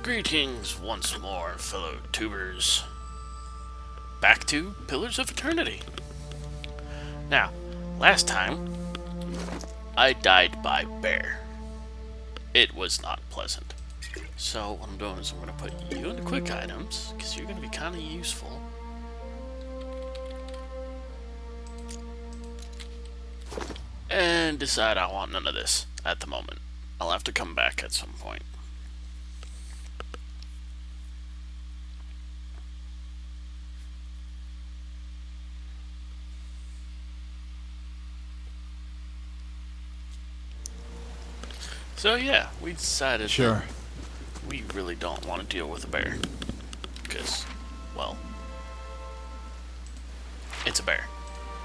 Greetings once more, fellow tubers. Back to Pillars of Eternity. Now, last time, I died by bear. It was not pleasant. So what I'm doing is I'm going to put you into quick items, because you're going to be kind of useful. And decide I want none of this at the moment. I'll have to come back at some point. So yeah, we decided that we really don't want to deal with a bear. Because, well, it's a bear.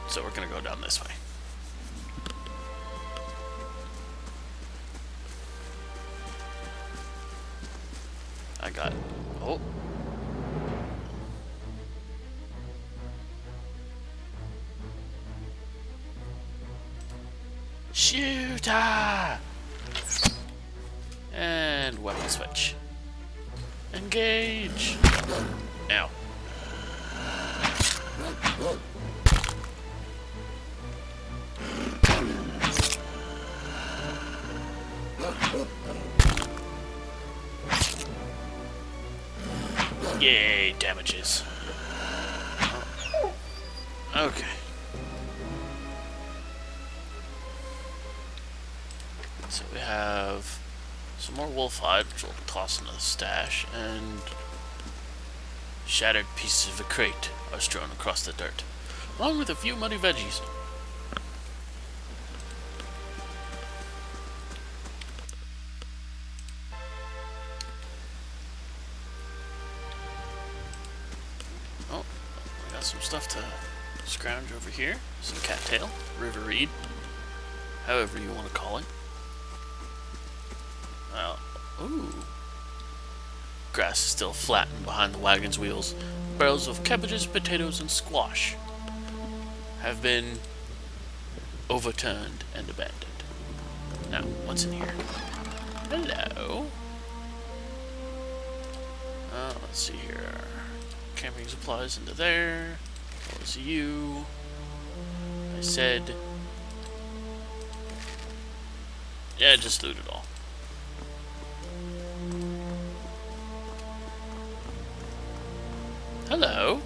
So we're going to go down this way. I got it. Oh. Shooter! And weapon switch. Engage! Ow. Yay, damages. Okay. So we have some more wolf hide, which we'll toss into the stash, and shattered pieces of a crate are strewn across the dirt, along with a few muddy veggies. Oh, we got some stuff to scrounge over here. Some cattail, river reed, however you want to call it. Well, ooh. Grass is still flattened behind the wagon's wheels. Barrels of cabbages, potatoes, and squash have been overturned and abandoned. Now, what's in here? Hello. Let's see here. Camping supplies into there. What was you? I said... yeah, just loot it all. Hello,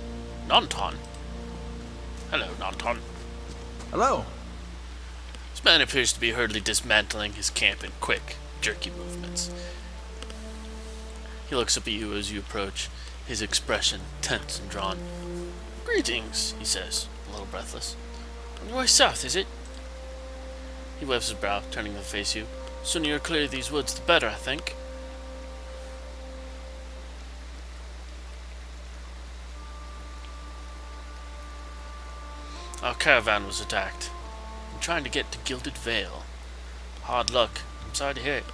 Nonton. Hello, Nonton. Hello. This man appears to be hurriedly dismantling his camp in quick, jerky movements. He looks up at you as you approach, his expression tense and drawn. Greetings, he says, a little breathless. On your way south, is it? He wipes his brow, turning to face you. Sooner you clear these woods, the better, I think. Our caravan was attacked. I'm trying to get to Gilded Vale. Hard luck. I'm sorry to hear it.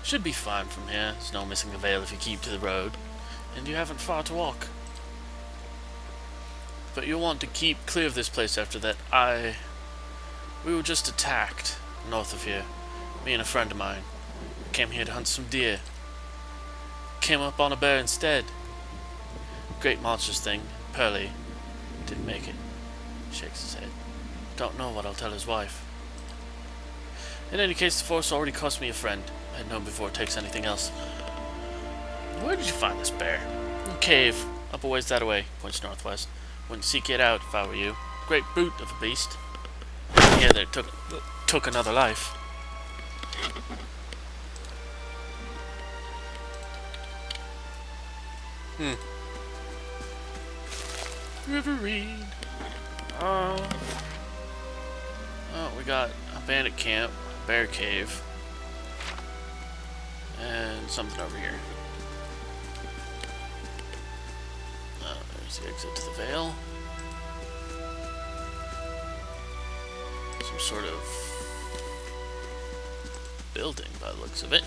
Should be fine from here. There's no missing the Vale if you keep to the road. And you haven't far to walk. But you'll want to keep clear of this place after that. We were just attacked north of here. Me and a friend of mine. Came here to hunt some deer. Came up on a bear instead. Great monstrous thing. Pearly. Didn't make it. Shakes his head. Don't know what I'll tell his wife. In any case, the forest already cost me a friend. I had known before it takes anything else. Where did you find this bear? In a cave, up a ways that way, points northwest. Wouldn't seek it out if I were you. Great brute of a beast. Yeah, that took another life. River reed. Oh, we got a bandit camp, bear cave, and something over here. There's the exit to the Vale. Some sort of building by the looks of it.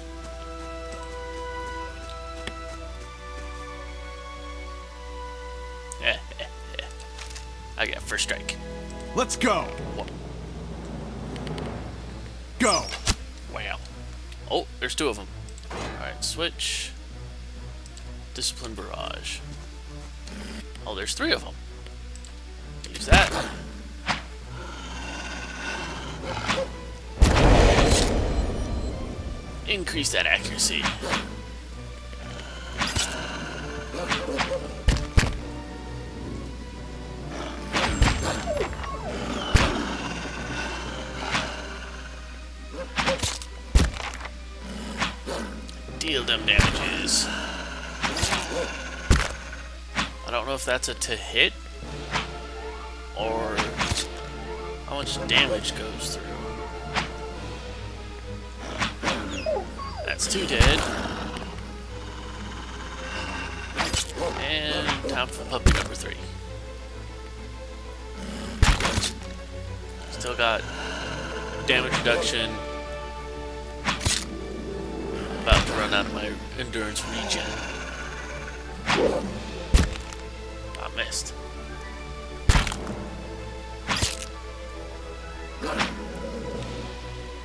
I got first strike. Let's go. What? Go. Wow. Oh, there's two of them. Alright, switch. Discipline barrage. Oh, there's 3 of them. Use that. Increase that accuracy. Deal them damages. I don't know if that's a to hit or how much damage goes through. That's 2 dead. And time for puppy number 3. Still got damage reduction. About to run out of my endurance regen. I missed.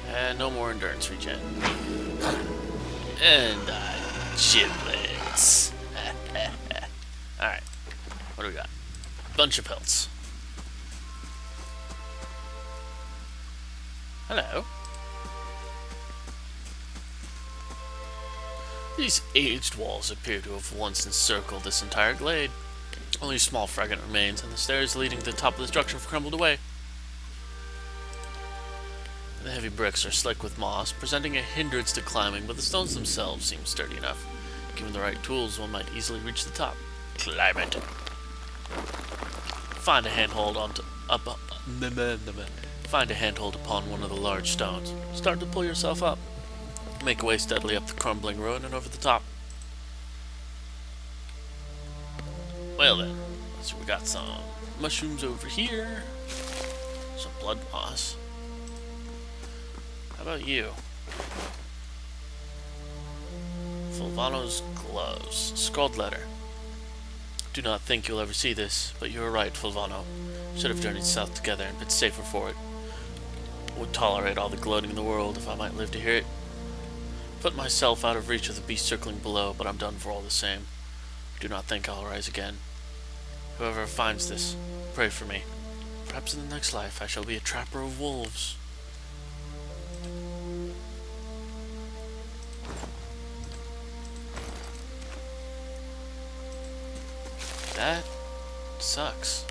And no more endurance regen. And giblets. Alright. What do we got? Bunch of pelts. Hello. These aged walls appear to have once encircled this entire glade. Only a small fragment remains, and the stairs leading to the top of the structure have crumbled away. The heavy bricks are slick with moss, presenting a hindrance to climbing, but the stones themselves seem sturdy enough. Given the right tools, one might easily reach the top. Climb it. Find a handhold upon one of the large stones. Start to pull yourself up. Make your way steadily up the crumbling ruin and over the top. Well then, so we got some mushrooms over here. Some blood moss. How about you? Fulvano's gloves. Scrawled letter. Do not think you'll ever see this, but you were right, Fulvano. Should have journeyed south together and been safer for it. Would tolerate all the gloating in the world if I might live to hear it. Put myself out of reach of the beast circling below, but I'm done for all the same. Do not think I'll rise again. Whoever finds this, pray for me. Perhaps in the next life I shall be a trapper of wolves. That sucks.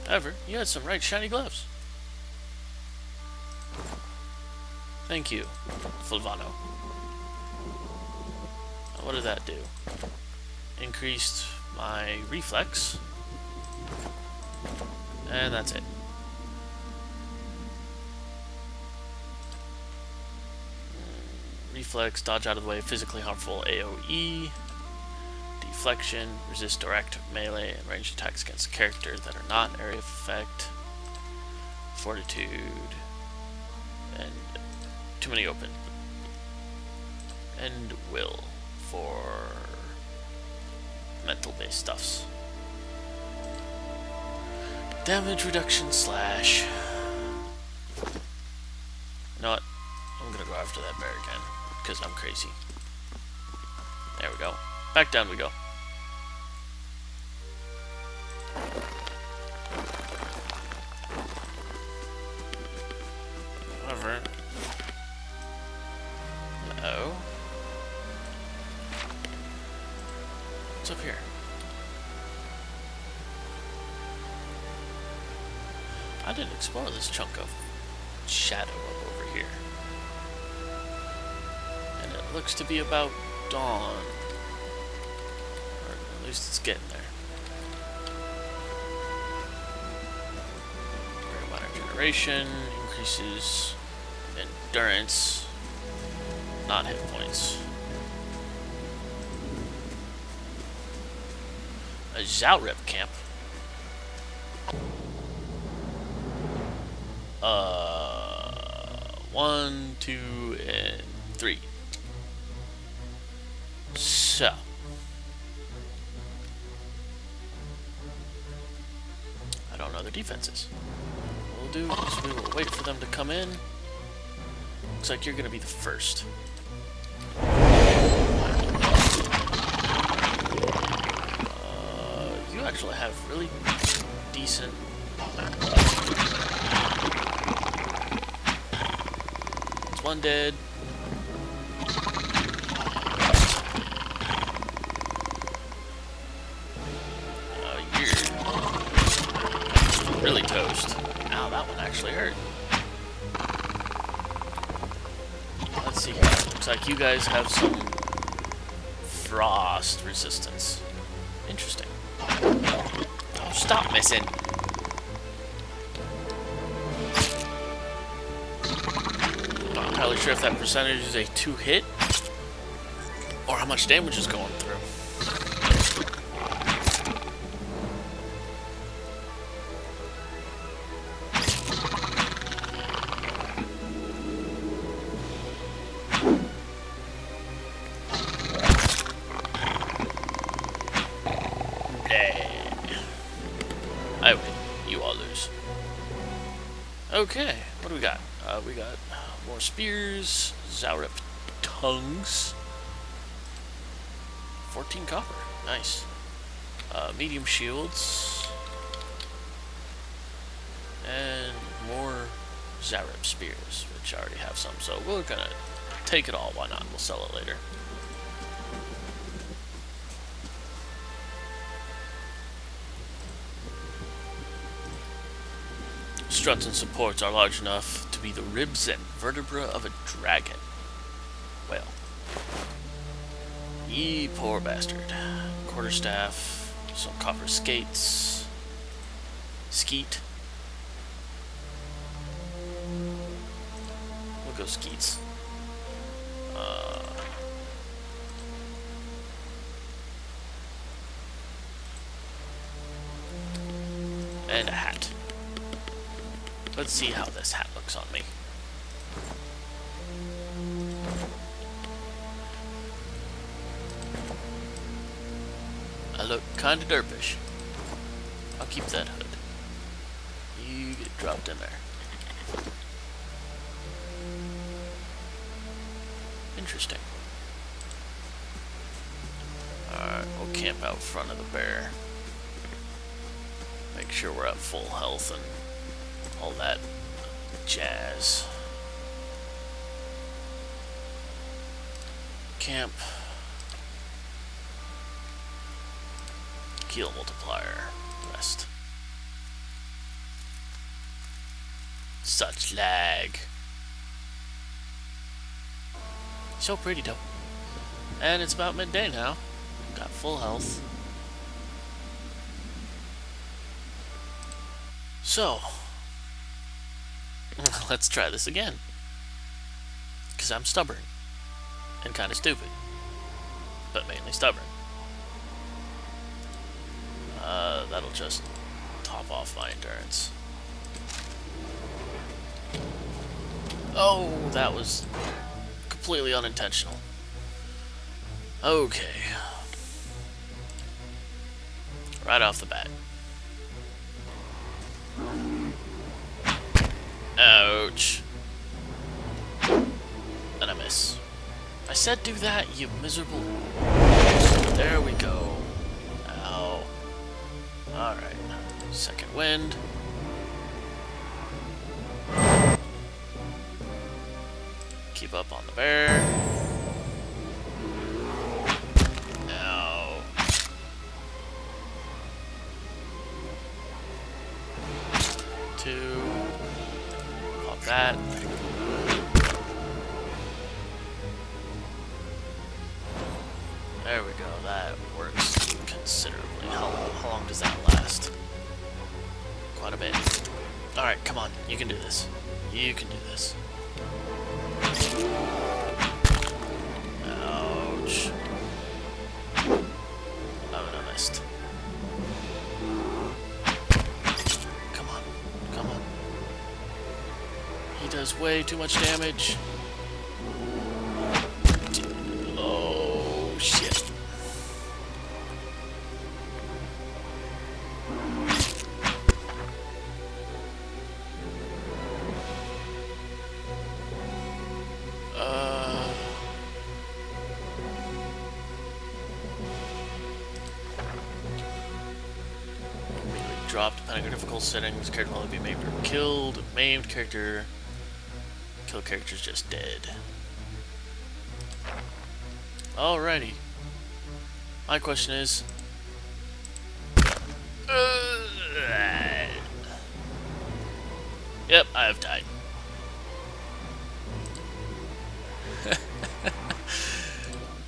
However, you had some right shiny gloves. Thank you, Fulvano. Now, what did that do? Increased my reflex. And that's it. Reflex, dodge out of the way, physically harmful AoE. Deflection, resist direct, melee, and ranged attacks against characters that are not area of effect. Fortitude. And too many open. And will for mental-based stuffs. Damage reduction slash. You know what? I'm gonna go after that bear again because I'm crazy. There we go. Back down we go. However, oh, what's up here? I didn't explore this chunk of shadow up over here, and it looks to be about dawn. At least it's getting there. Very minor generation increases endurance, not hit points. A Zoutrip camp. 1, 2, and 3. So. I don't know their defenses. What we'll do is we will wait for them to come in. Looks like you're going to be the first. really decent. It's one dead. You're really toast. Ow, that one actually hurt. Let's see here. Looks like you guys have some frost resistance. Interesting. Oh, stop missing. I'm not entirely sure if that percentage is a 2-hit or how much damage is going through. I win. You all lose. Okay, what do we got? We got more spears, Zaurep tongues, 14 copper. Nice. Medium shields, and more Zaurep spears, which I already have some. So we're gonna take it all. Why not? We'll sell it later. Struts and supports are large enough to be the ribs and vertebra of a dragon. Well. Ye poor bastard. Quarterstaff, some copper skates. Skeet. We'll go skeets. And a hat. Let's see how this hat looks on me. I look kinda derpish. I'll keep that hood. You get dropped in there. Interesting. Alright, we'll camp out front of the bear. Make sure we're at full health and all that jazz. Camp. Heal multiplier. Rest. Such lag. So pretty though. And it's about midday now. Got full health. So, let's try this again. Because I'm stubborn. And kind of stupid. But mainly stubborn. That'll just top off my endurance. Oh, that was completely unintentional. Okay. Right off the bat. Ouch. And I miss. I said do that, you miserable... There we go. Ow. Alright. Second wind. Keep up on the bear. Ow. Two. Pop that. There we go. That works considerably. How long does that last? Quite a bit. Alright, come on. You can do this. You can do this. Ouch. Oh, and I missed. Come on. Come on. He does way too much damage. Oh, shit. drop depending on difficult settings. Character will only be maimed or killed. Maimed character. Killed character is just dead. Alrighty. My question is... Yep, I have died.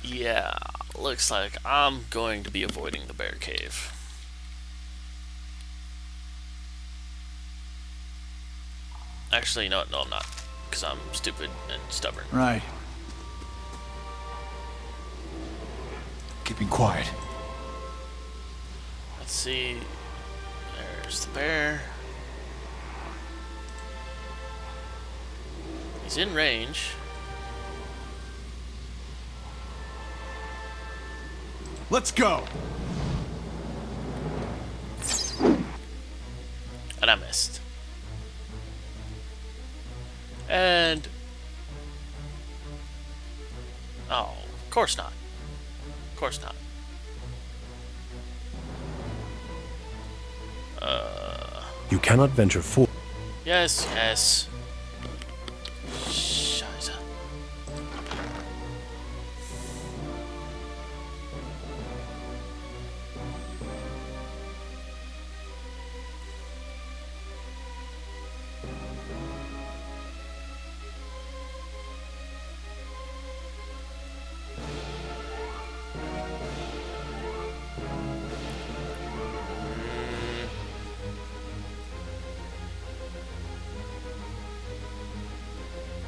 Yeah, looks like I'm going to be avoiding the bear cave. Actually, you know what? No, I'm not. Because I'm stupid and stubborn. Right. Keeping quiet. Let's see. There's the bear. He's in range. Let's go. And I missed. And... oh, of course not. Of course not. You cannot venture forth. Yes, yes. Scheiße.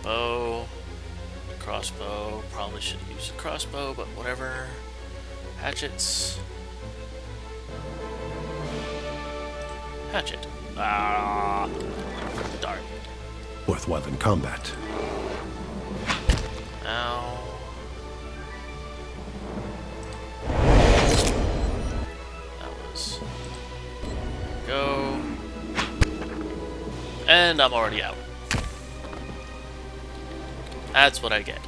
Bow, crossbow. Probably should have used a crossbow, but whatever. Hatchets. Hatchet. Ah, darn. Worthwhile in combat. Ow. That was... go. And I'm already out. That's what I get.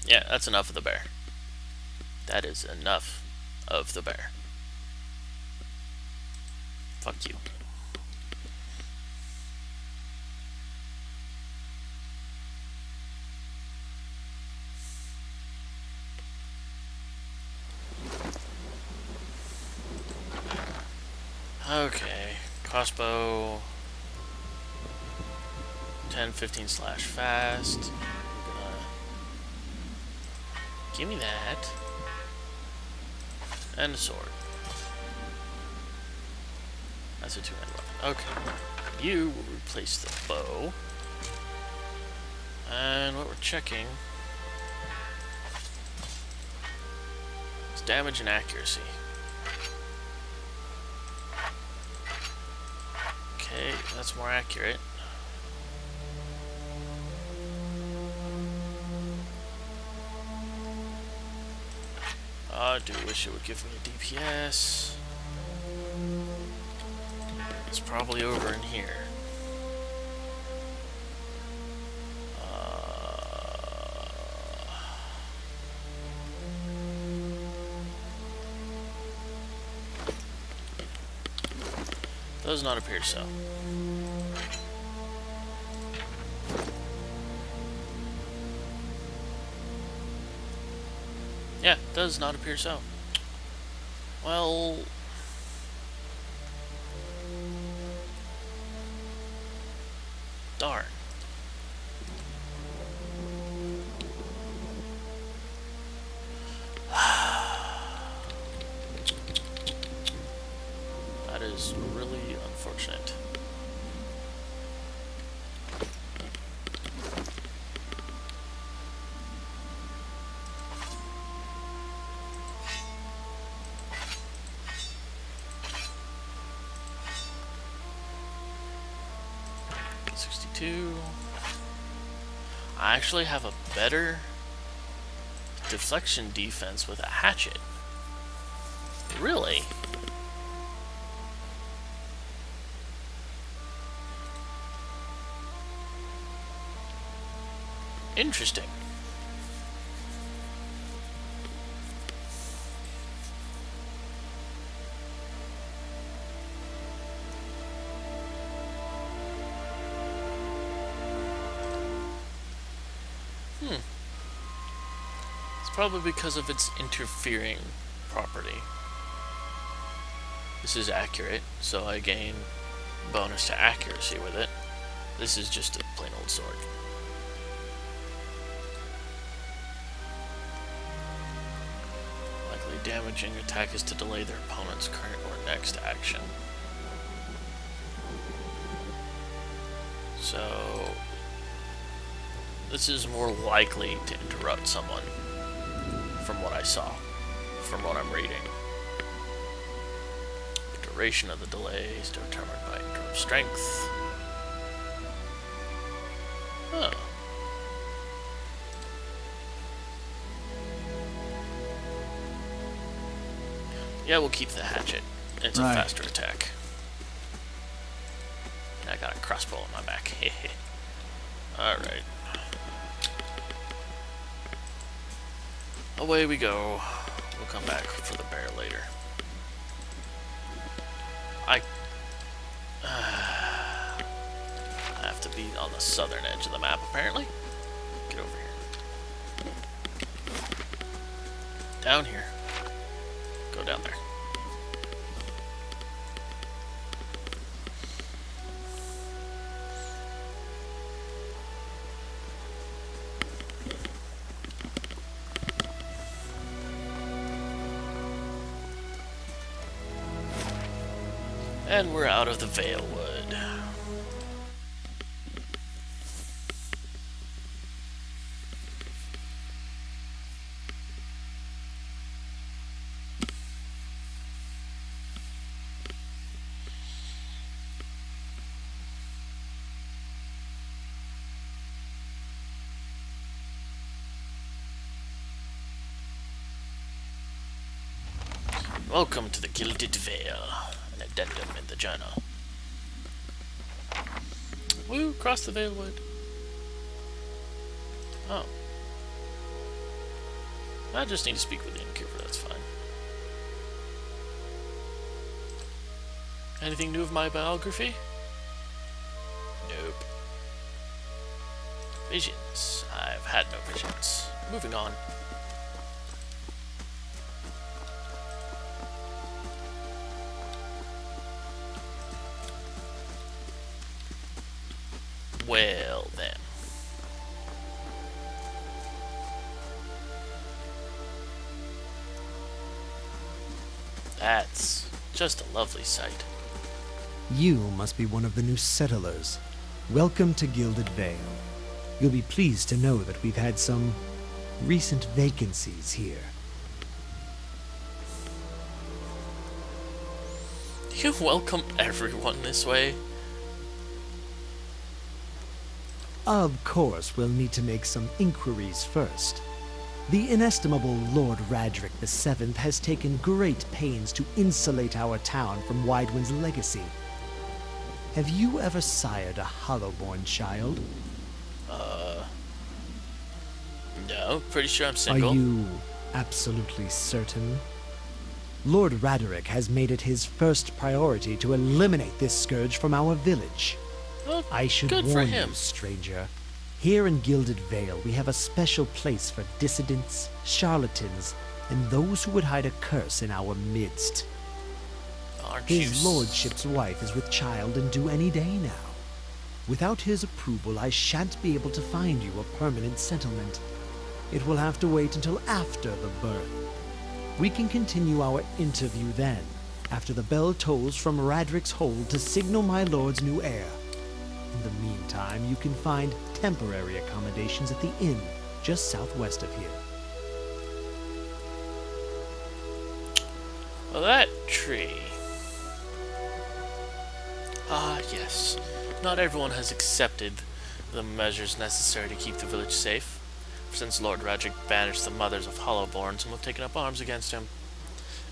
Yeah, that's enough of the bear. That is enough of the bear. Fuck you. Okay, crossbow. 10, 15 slash fast. We're gonna give me that. And a sword. That's a two-handed weapon. Okay. You will replace the bow. And what we're checking is damage and accuracy. Okay, that's more accurate. I do wish it would give me a DPS. It's probably over in here. Does not appear so. Yeah, does not appear so. Well... darn. That is really unfortunate. I actually have a better deflection defense with a hatchet. Really? Interesting. It's probably because of its interfering property. This is accurate, so I gain bonus to accuracy with it. This is just a plain old sword. Likely damaging attack is to delay their opponent's current or next action. So this is more likely to interrupt someone from what I saw, from what I'm reading. The duration of the delay is determined by interrupt strength. Huh. Yeah, we'll keep the hatchet. It's a Right. faster attack. I got a crossbow on my back. Alright. Away we go. We'll come back for the bear later. I have to be on the southern edge of the map, apparently. Get over here. Down here. Go down there. And we're out of the Valewood. Welcome to the Gilded Vale, an addendum in the journal. Woo, cross the Valewood. Oh. I just need to speak with the innkeeper, that's fine. Anything new of my biography? Nope. Visions. I've had no visions. Moving on. Well, then. That's just a lovely sight. You must be one of the new settlers. Welcome to Gilded Vale. You'll be pleased to know that we've had some recent vacancies here. You welcome everyone this way. Of course, we'll need to make some inquiries first. The inestimable Lord Radric VII has taken great pains to insulate our town from Widewind's legacy. Have you ever sired a Hollowborn child? No, pretty sure I'm single. Are you absolutely certain? Lord Raderick has made it his first priority to eliminate this scourge from our village. Well, I should good for warn him. you, stranger. Here in Gilded Vale, we have a special place for dissidents, charlatans, and those who would hide a curse in our midst. Aren't you His lordship's wife is with child and due any day now. Without his approval, I shan't be able to find you a permanent settlement. It will have to wait until after the birth. We can continue our interview then, after the bell tolls from Radric's hold to signal my lord's new heir. In the meantime, you can find temporary accommodations at the inn just southwest of here. Well, that tree. Ah, yes. Not everyone has accepted the measures necessary to keep the village safe, since Lord Radric banished the mothers of Hollowborns and have taken up arms against him.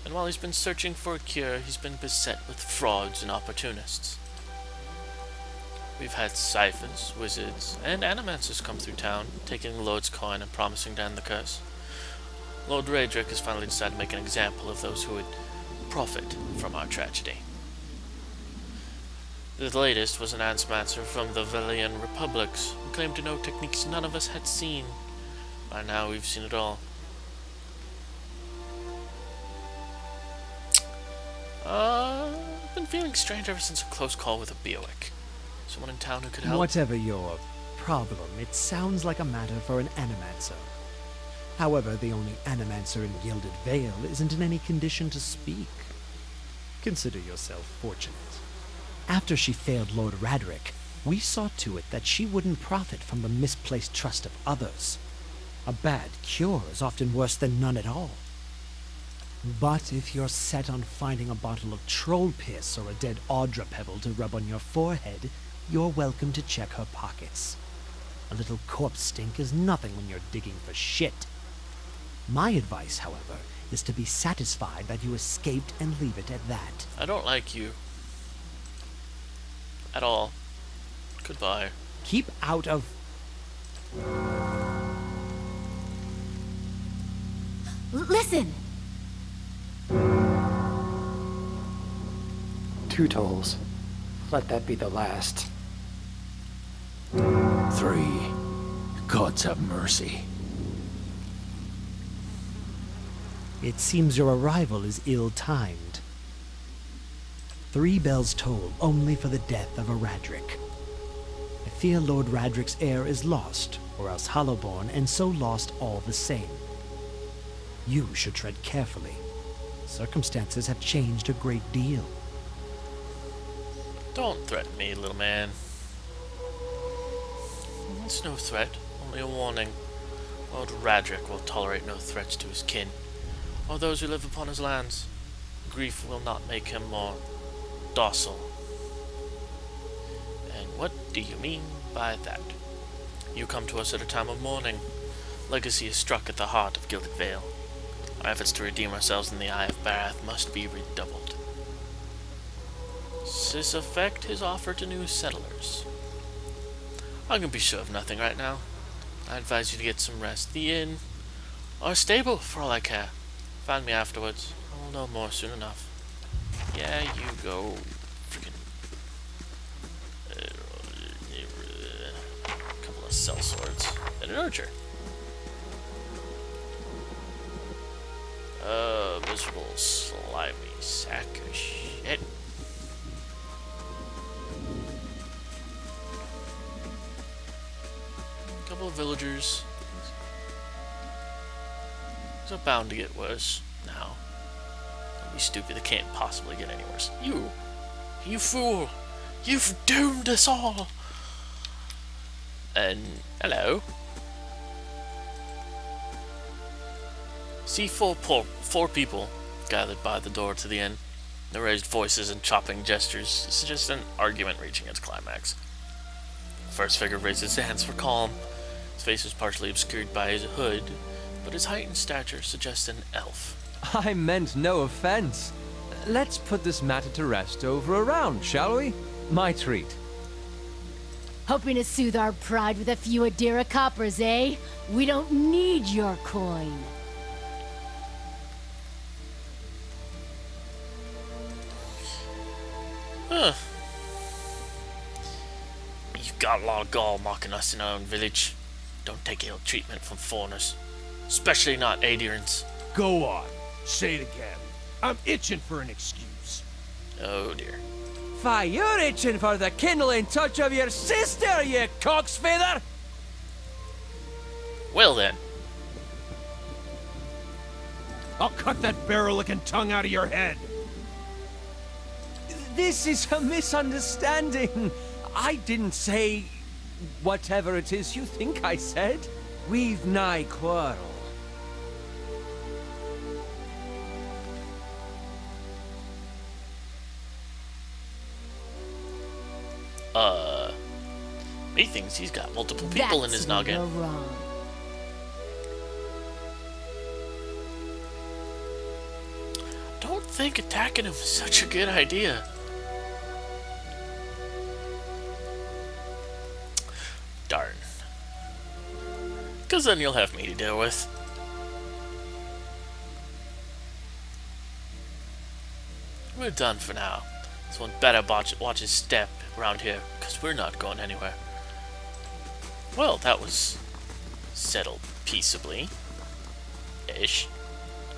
And while he's been searching for a cure, he's been beset with frauds and opportunists. We've had siphons, wizards, and animancers come through town, taking the Lord's coin and promising to end the curse. Lord Radric has finally decided to make an example of those who would profit from our tragedy. The latest was an animancer from the Valian Republics, who claimed to know techniques none of us had seen. By now, we've seen it all. I've been feeling strange ever since a close call with a Biowick. Someone in town who could help? Whatever your problem, it sounds like a matter for an Animancer. However, the only Animancer in Gilded Vale isn't in any condition to speak. Consider yourself fortunate. After she failed Lord Radric, we saw to it that she wouldn't profit from the misplaced trust of others. A bad cure is often worse than none at all. But if you're set on finding a bottle of troll piss or a dead Audra pebble to rub on your forehead, you're welcome to check her pockets. A little corpse stink is nothing when you're digging for shit. My advice, however, is to be satisfied that you escaped and leave it at that. I don't like you. At all. Goodbye. Keep out of... Listen! 2 tolls. Let that be the last. 3. Gods have mercy. It seems your arrival is ill-timed. 3 bells toll only for the death of a Radric. I fear Lord Radric's heir is lost, or else Hollowborn, and so lost all the same. You should tread carefully. Circumstances have changed a great deal. Don't threaten me, little man. It's no threat, only a warning. Lord Radric will tolerate no threats to his kin, or those who live upon his lands. Grief will not make him more docile. And what do you mean by that? You come to us at a time of mourning. Legacy is struck at the heart of Gilded Vale. Our efforts to redeem ourselves in the Eye of Barath must be redoubled. Does this affect his offer to new settlers? I can be sure of nothing right now. I advise you to get some rest. The inn, or a stable, for all I care. Find me afterwards. I will know more soon enough. Yeah, you go. Freaking. Couple of cell swords and an archer. Miserable, slimy sack of shit. Couple of villagers. They're bound to get worse now. Don't be stupid, they can't possibly get any worse. You fool! You've doomed us all! And, hello. See four people gathered by the door to the inn. Their raised voices and chopping gestures suggest an argument reaching its climax. The first figure raises his hands for calm. His face is partially obscured by his hood, but his height and stature suggest an elf. I meant no offense. Let's put this matter to rest over a round, shall we? My treat. Hoping to soothe our pride with a few Adira coppers, eh? We don't need your coin. Huh. You've got a lot of gall mocking us in our own village. Don't take ill treatment from foreigners. Especially not Adirans. Go on. Say it again. I'm itching for an excuse. Oh dear. Fie, you're itching for the kindling touch of your sister, you cocksfeather! Well then. I'll cut that barrel-licking tongue out of your head. This is a misunderstanding. I didn't say whatever it is you think I said. We've nigh quarrel. He thinks he's got multiple people in his That's where noggin. you're wrong. Don't think attacking him is such a good idea. Darn. Because then you'll have me to deal with. We're done for now. Someone better watch his step around here, because we're not going anywhere. Well, that was settled peaceably. Ish.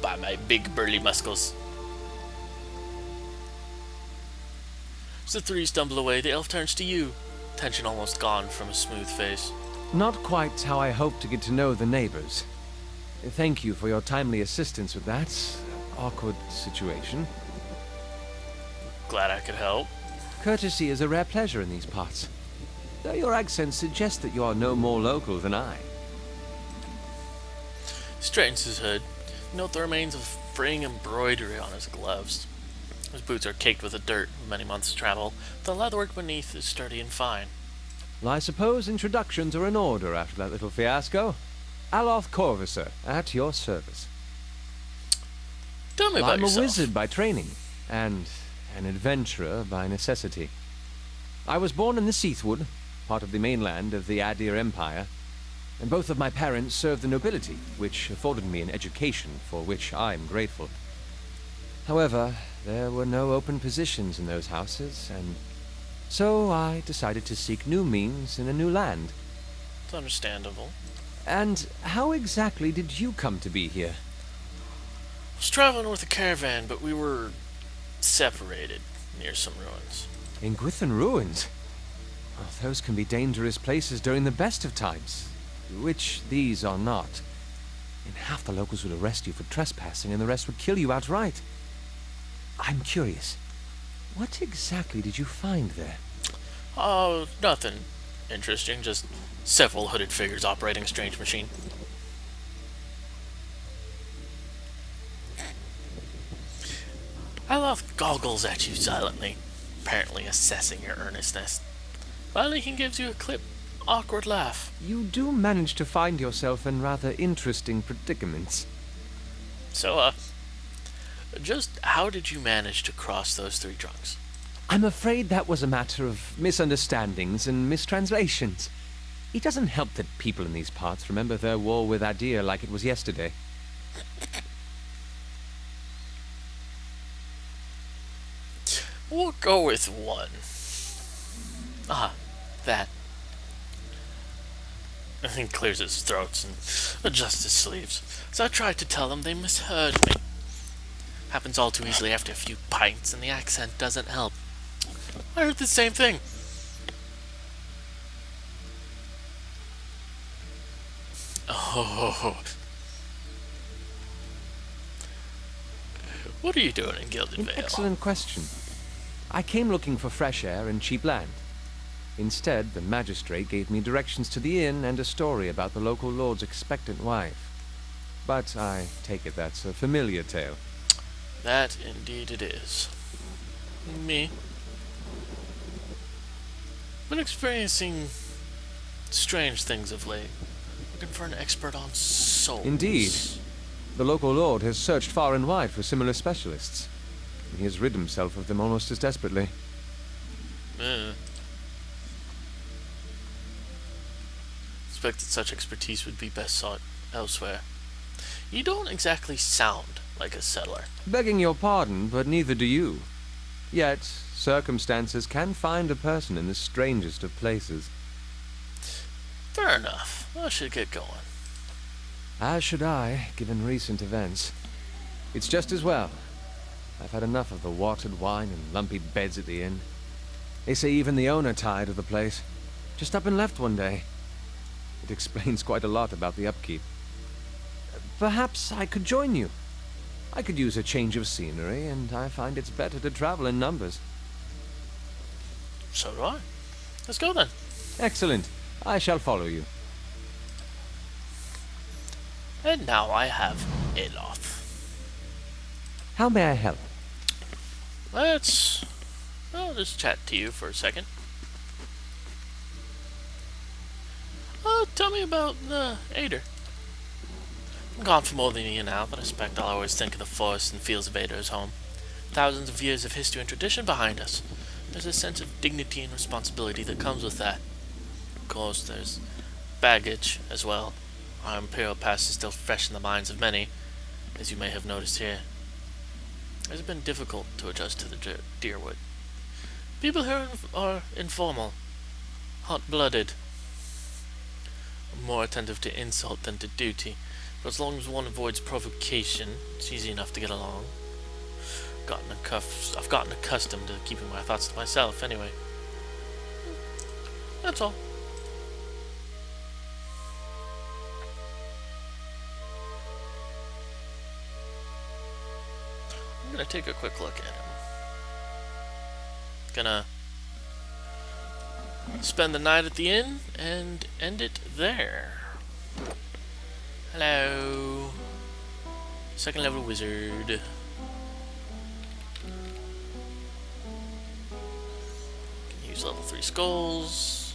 By my big burly muscles. As the three stumble away, the elf turns to you, tension almost gone from his smooth face. Not quite how I hoped to get to know the neighbors. Thank you for your timely assistance with that awkward situation. Glad I could help. Courtesy is a rare pleasure in these parts. Though your accent suggests that you are no more local than I. Straightens his hood. Note the remains of fraying embroidery on his gloves. His boots are caked with the dirt of many months' travel. The leatherwork beneath is sturdy and fine. Well, I suppose introductions are in order after that little fiasco. Aloth Corvisor, at your service. Tell me about I'm yourself. a wizard by training, and an adventurer by necessity. I was born in the Seathwood, part of the mainland of the Adir Empire, and both of my parents served the nobility, which afforded me an education for which I am grateful. However, there were no open positions in those houses, and so I decided to seek new means in a new land. It's understandable. And how exactly did you come to be here? I was traveling with a caravan, but we were separated near some ruins. In Gwithan Ruins? Oh, those can be dangerous places during the best of times, which these are not. And half the locals would arrest you for trespassing, and the rest would kill you outright. I'm curious, what exactly did you find there? Oh, nothing interesting, just several hooded figures operating a strange machine. Aloth goggles at you silently, apparently assessing your earnestness. Finally, he gives you a awkward laugh. You do manage to find yourself in rather interesting predicaments. So, just how did you manage to cross those three drunks? I'm afraid that was a matter of misunderstandings and mistranslations. It doesn't help that people in these parts remember their war with Adir like it was yesterday. We'll go with one. Ah, that. And he clears his throat and adjusts his sleeves. So I tried to tell them, they misheard me. Happens all too easily after a few pints, and the accent doesn't help. I heard the same thing. Oh. What are you doing in Gilded An Vale? excellent question. I came looking for fresh air and cheap land. Instead, the magistrate gave me directions to the inn and a story about the local lord's expectant wife. But I take it that's a familiar tale. That indeed it is. Me. Been experiencing strange things of late. Looking for an expert on souls. Indeed. The local lord has searched far and wide for similar specialists. He has rid himself of them almost as desperately. Expected such expertise would be best sought elsewhere. You don't exactly sound like a settler. Begging your pardon, but neither do you. Yet, circumstances can find a person in the strangest of places. Fair enough. I should get going. As should I, given recent events. It's just as well. I've had enough of the watered wine and lumpy beds at the inn. They say even the owner tired of the place. Just up and left one day. It explains quite a lot about the upkeep. Perhaps I could join you. I could use a change of scenery, and I find it's better to travel in numbers. So do I. Let's go then. Excellent. I shall follow you. And now I have Aloth. How may I help? I'll just chat to you for a second. Tell me about Adir. I'm gone for more than a year now, but I suspect I'll always think of the forests and fields of Adir as home. Thousands of years of history and tradition behind us. There's a sense of dignity and responsibility that comes with that. Of course, there's baggage as well. Our Imperial past is still fresh in the minds of many, as you may have noticed here. It's been difficult to adjust to the Deerwood. People here are informal, hot-blooded. more attentive to insult than to duty. But as long as one avoids provocation, it's easy enough to get along. I've gotten accustomed to keeping my thoughts to myself, anyway. That's all. I'm gonna take a quick look at him. Gonna spend the night at the inn and end it there. Hello. Second level wizard. Can use level 3 skulls.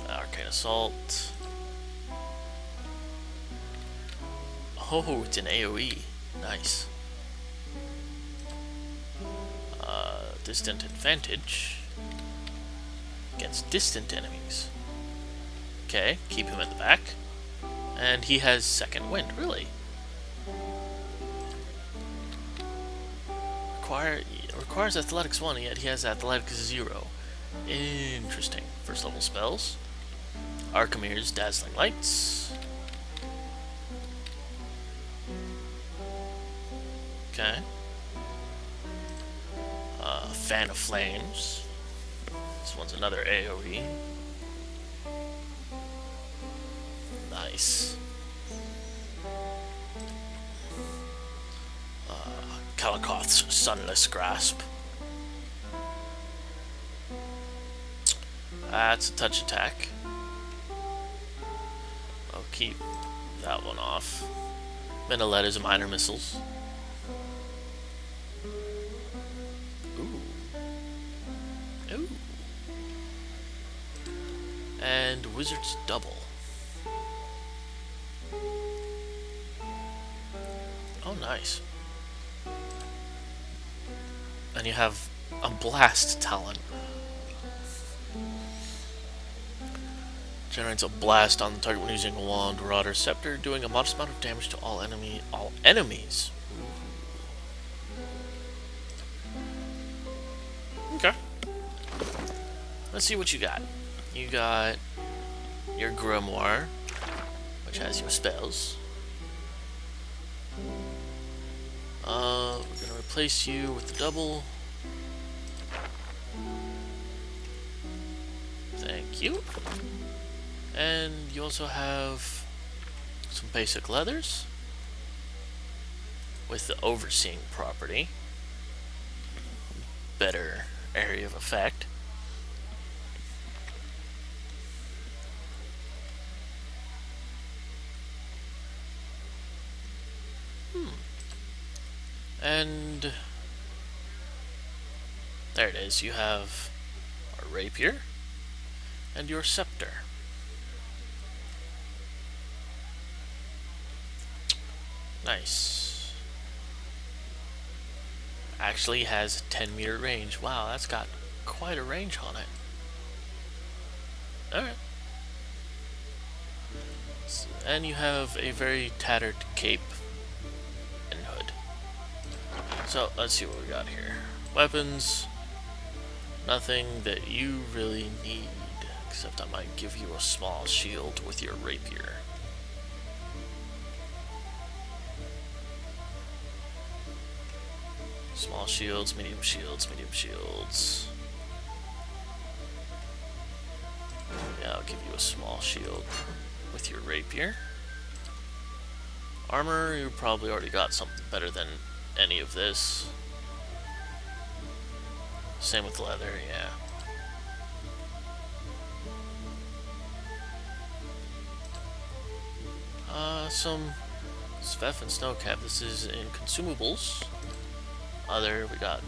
Arcane assault. Oh, it's an AoE. Nice. Distant advantage against distant enemies. Okay, keep him at the back. And he has second wind, really. Requires athletics 1, yet he has athletics 0. Interesting. First level spells. Archimir's Dazzling Lights. Okay. Fan of Flames. This one's another AoE. Nice. Kalakoth's Sunless Grasp. That's a touch attack. I'll keep that one off. Minelet's Minor Missiles. Ooh. And Wizard's Double. Oh, nice. And you have a Blast talent. Generates a blast on the target when using a wand, rod, or scepter, doing a modest amount of damage to all enemies. Okay. Let's see what you got. You got your Grimoire, which has your spells. We're gonna replace you with the double. Thank you. And you also have some basic leathers with the overseeing property. Better area of effect. And there it is. You have a rapier and your scepter. Nice. Actually has 10-meter range. Wow, that's got quite a range on it. Alright. And you have a very tattered cape and hood. So, let's see what we got here. Weapons. Nothing that you really need. Except I might give you a small shield with your rapier. Small shields, medium shields, medium shields. Yeah, I'll give you a small shield with your rapier. Armor, you probably already got something better than any of this. Same with leather, yeah. Some Svef and Snowcap. This is in consumables. We got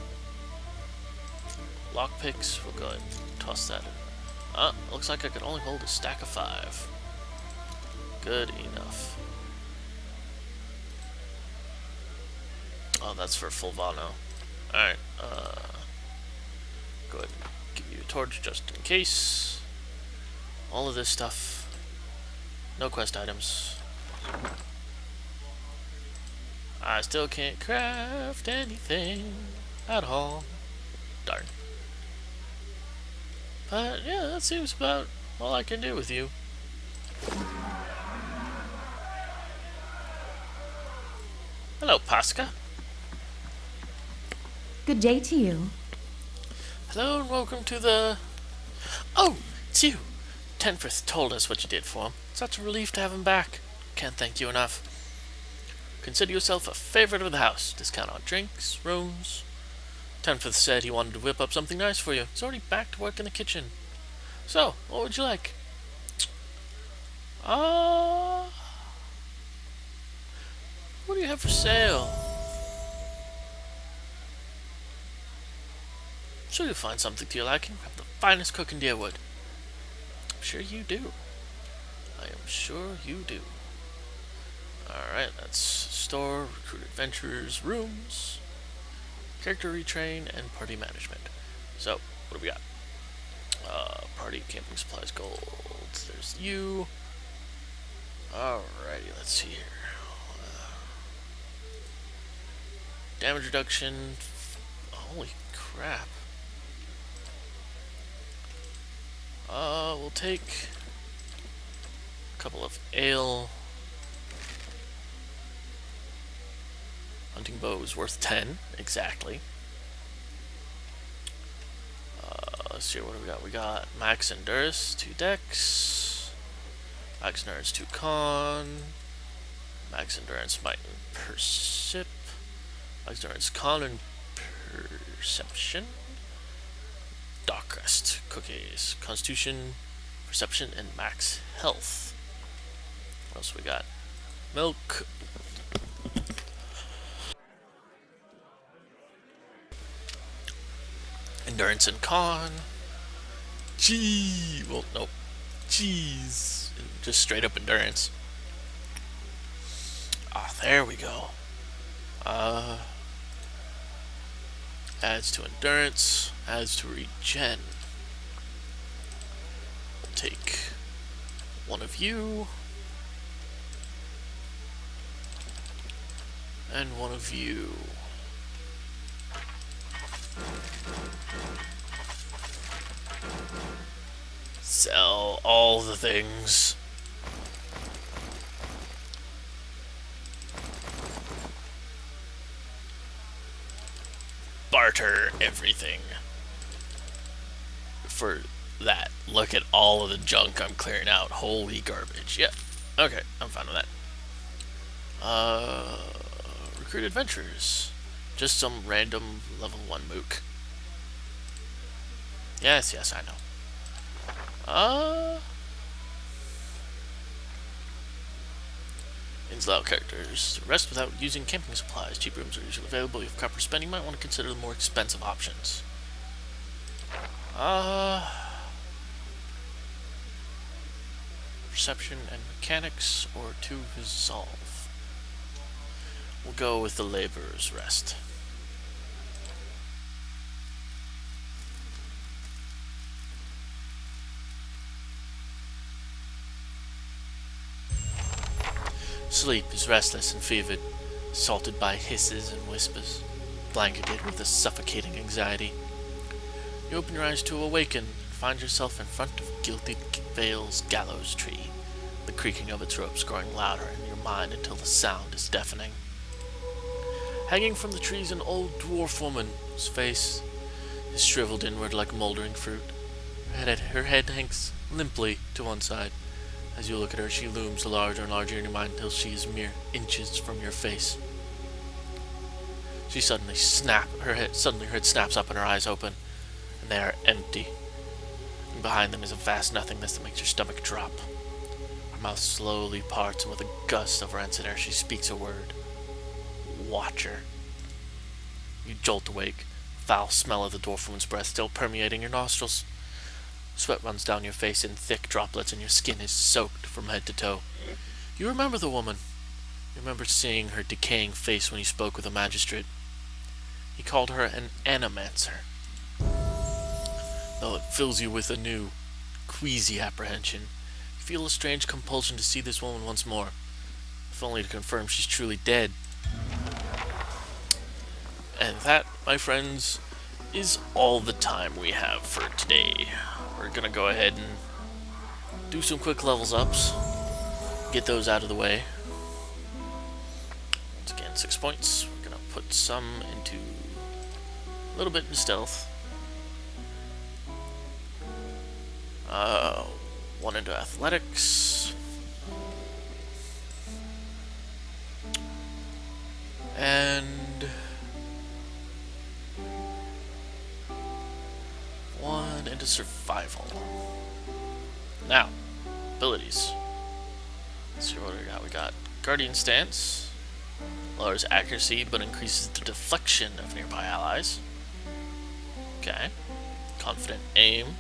lockpicks. We'll go ahead and toss that in. Looks like I could only hold a stack of 5. Good enough. Oh, that's for Fulvano. Alright, go ahead and give you a torch just in case. All of this stuff. No quest items. I still can't craft anything at all. Darn. But yeah, that seems about all I can do with you. Hello, Pasca. Good day to you. Hello and welcome to the... Oh, it's you. Tenfrith told us what you did for him. Such a relief to have him back. Can't thank you enough. Consider yourself a favorite of the house. Discount on drinks, rooms. Tenfrith said he wanted to whip up something nice for you. He's already back to work in the kitchen. So, what would you like? What do you have for sale? Sure you'll find something to your liking. Have the finest cook in Deerwood. I'm sure you do. I am sure you do. Alright, that's store, recruit adventurers, rooms, character retrain, and party management. So, what do we got? Party, camping supplies, gold. There's you. Alrighty, let's see here. Damage reduction. Holy crap. We'll take a couple of ale. Hunting bow is worth 10, exactly. Let's see, what do we got? We got Max Endurance, 2 Dex. Max Endurance, 2 Con. Max Endurance, Might and Percep. Max Endurance, Con and Perception. Dockrest, Cookies, Constitution, Perception, and Max Health. What else we got? Milk. Endurance and Con. Gee, well, nope. Jeez. Just straight up endurance. Ah, there we go. Adds to endurance, adds to regen. We'll take one of you. And one of you. Sell all the things. Barter everything. For that, look at all of the junk I'm clearing out. Holy garbage. Yeah. Okay, I'm fine with that. Recruit adventurers. Just some random level 1 mook. Yes, I know. Inslao characters. Rest without using camping supplies. Cheap rooms are usually available. If you have copper spending, you might want to consider the more expensive options. Perception and mechanics, or to resolve. We'll go with the laborer's rest. Sleep is restless and fevered, assaulted by hisses and whispers, blanketed with a suffocating anxiety. You open your eyes to awaken and find yourself in front of Gilded Vale's gallows tree, the creaking of its ropes growing louder in your mind until the sound is deafening. Hanging from the tree is an old dwarf woman whose face is shriveled inward like moldering fruit. Her head hangs limply to one side. As you look at her, she looms larger and larger in your mind until she is mere inches from your face. She suddenly her head snaps up and her eyes open, and they are empty. And behind them is a vast nothingness that makes your stomach drop. Her mouth slowly parts, and with a gust of rancid air, she speaks a word. Watcher. You jolt awake, foul smell of the dwarf woman's breath still permeating your nostrils. Sweat runs down your face in thick droplets, and your skin is soaked from head to toe. You remember the woman. You remember seeing her decaying face when you spoke with the magistrate. He called her an animancer. Though it fills you with a new, queasy apprehension, you feel a strange compulsion to see this woman once more, if only to confirm she's truly dead. And that, my friends, is all the time we have for today. We're gonna go ahead and do some quick levels ups. Get those out of the way. Once again, 6 points. We're gonna put some into a little bit in stealth. 1 into athletics. And 1 into survival. Now, abilities. Let's see what we got. We got Guardian Stance. Lowers accuracy, but increases the deflection of nearby allies. Okay. Confident Aim.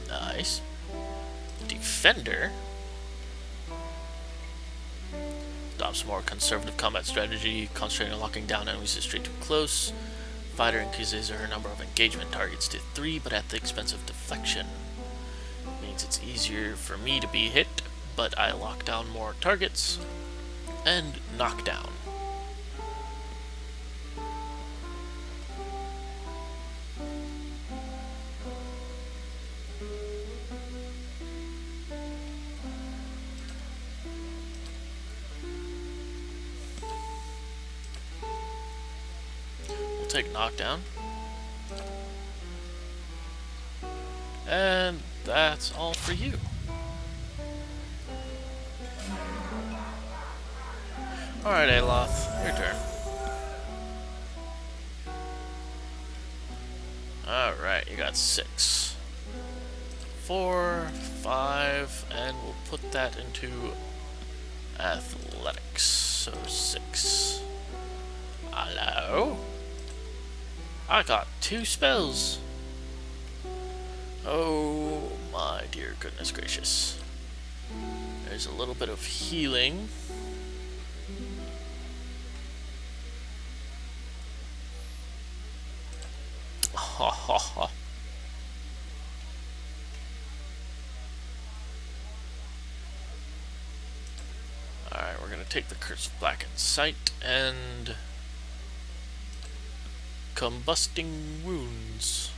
Nice. Defender. Adopts more conservative combat strategy, concentrating on locking down enemies that stray too close. Fighter increases her number of engagement targets to 3, but at the expense of deflection. Means it's easier for me to be hit, but I lock down more targets. And knockdown. Take knockdown. And that's all for you. Alright, Aloth, your turn. Alright, you got 6. 4, 5, and we'll put that into athletics. So 6. Hello? I got 2 spells. Oh my dear goodness gracious. There's a little bit of healing. Ha ha ha. Alright, we're gonna take the Curse of Blackened Sight and Combusting Wounds.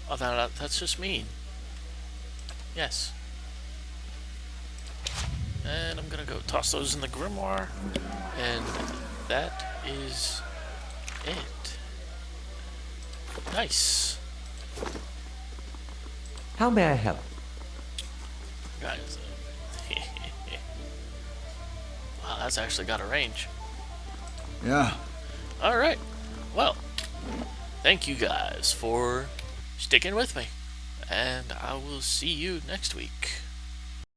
Oh, that's just mean. Yes. And I'm gonna go toss those in the Grimoire. And that is it. Nice. How may I help? Guys. Wow, that's actually got a range. Yeah. Alright. Well, thank you guys for sticking with me. And I will see you next week.